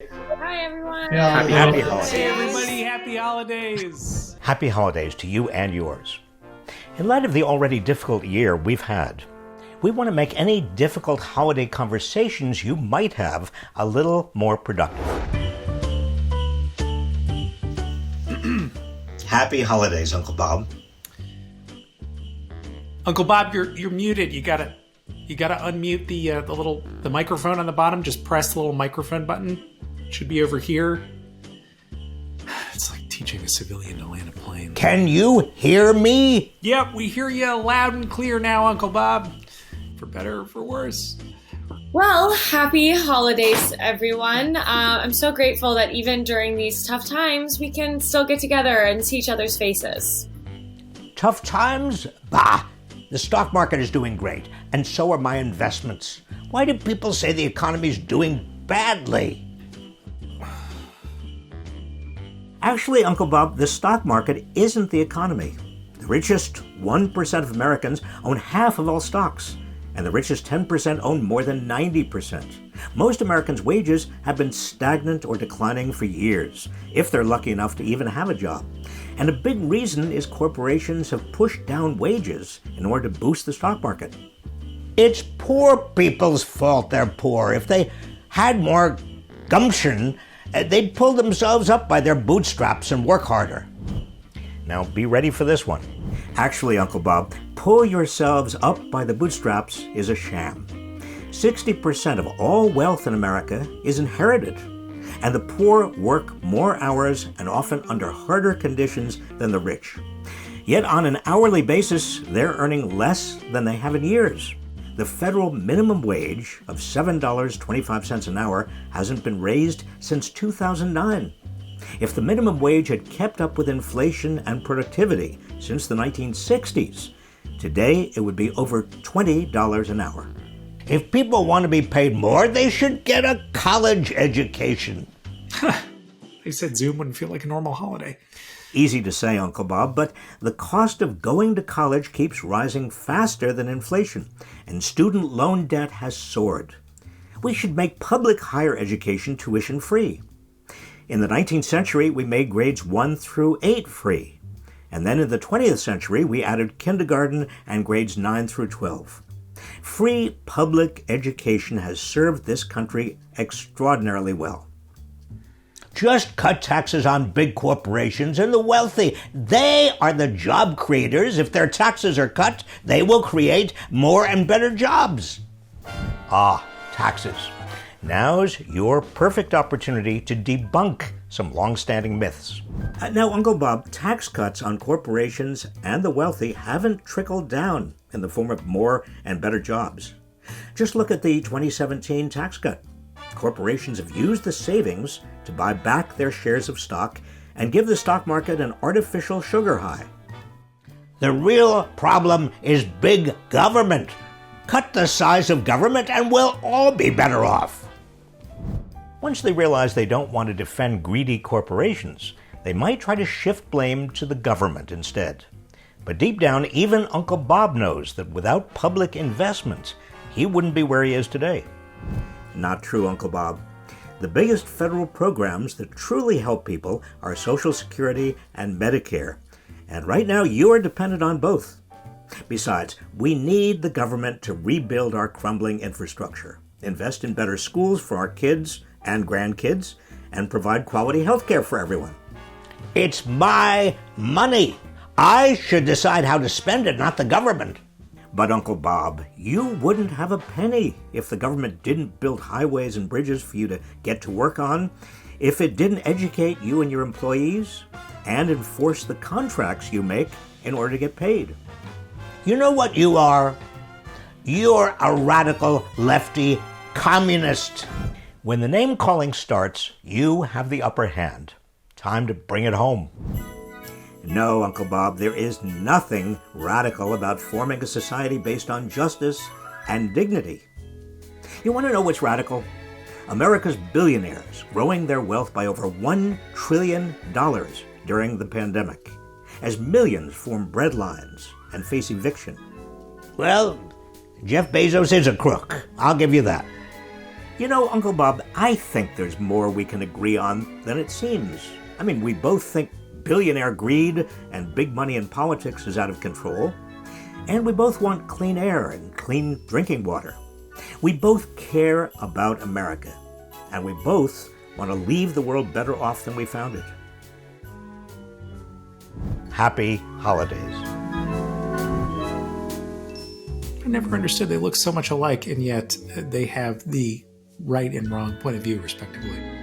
Hi, everyone. Happy holidays. Hey, everybody, happy holidays. Happy holidays to you and yours. In light of the already difficult year we've had, we want to make any difficult holiday conversations you might have a little more productive. Happy holidays, Uncle Bob. Uncle Bob, you're muted. You gotta unmute the microphone on the bottom. Just press the little microphone button. It should be over here. It's like teaching a civilian to land a plane. Can you hear me? Yep, we hear you loud and clear now, Uncle Bob. For better or for worse. Well, happy holidays, everyone. I'm so grateful that even during these tough times, we can still get together and see each other's faces. Tough times? Bah! The stock market is doing great, and so are my investments. Why do people say the economy's doing badly? Actually, Uncle Bob, the stock market isn't the economy. The richest 1% of Americans own half of all stocks, and the richest 10% own more than 90%. Most Americans' wages have been stagnant or declining for years, if they're lucky enough to even have a job. And a big reason is corporations have pushed down wages in order to boost the stock market. It's poor people's fault they're poor. If they had more gumption, they'd pull themselves up by their bootstraps and work harder. Now be ready for this one. Actually, Uncle Bob, pull yourselves up by the bootstraps is a sham. 60% of all wealth in America is inherited, and the poor work more hours and often under harder conditions than the rich. Yet on an hourly basis, they're earning less than they have in years. The federal minimum wage of $7.25 an hour hasn't been raised since 2009. If the minimum wage had kept up with inflation and productivity since the 1960s, today it would be over $20 an hour. If people want to be paid more, they should get a college education. They said Zoom wouldn't feel like a normal holiday. Easy to say, Uncle Bob, but the cost of going to college keeps rising faster than inflation, and student loan debt has soared. We should make public higher education tuition free. In the 19th century, we made grades 1 through 8 free. And then in the 20th century, we added kindergarten and grades 9 through 12. Free public education has served this country extraordinarily well. Just cut taxes on big corporations and the wealthy. They are the job creators. If their taxes are cut, they will create more and better jobs. Taxes. Now's your perfect opportunity to debunk some long-standing myths. Now, Uncle Bob, tax cuts on corporations and the wealthy haven't trickled down in the form of more and better jobs. Just look at the 2017 tax cut. Corporations have used the savings to buy back their shares of stock and give the stock market an artificial sugar high. The real problem is big government. Cut the size of government and we'll all be better off. Once they realize they don't want to defend greedy corporations, they might try to shift blame to the government instead. But deep down, even Uncle Bob knows that without public investment, he wouldn't be where he is today. Not true, Uncle Bob. The biggest federal programs that truly help people are Social Security and Medicare. And right now, you are dependent on both. Besides, we need the government to rebuild our crumbling infrastructure, invest in better schools for our kids and grandkids, and provide quality health care for everyone. It's my money. I should decide how to spend it, not the government. But Uncle Bob, you wouldn't have a penny if the government didn't build highways and bridges for you to get to work on, if it didn't educate you and your employees, and enforce the contracts you make in order to get paid. You know what you are? You're a radical lefty communist. When the name-calling starts, you have the upper hand. Time to bring it home. No, Uncle Bob, there is nothing radical about forming a society based on justice and dignity. You want to know what's radical? America's billionaires growing their wealth by over $1 trillion during the pandemic, as millions form breadlines and face eviction. Well, Jeff Bezos is a crook. I'll give you that. You know, Uncle Bob, I think there's more we can agree on than it seems. I mean, we both think billionaire greed and big money in politics is out of control. And we both want clean air and clean drinking water. We both care about America. And we both want to leave the world better off than we found it. Happy holidays. I never understood they look so much alike, and yet they have the right and wrong point of view, respectively.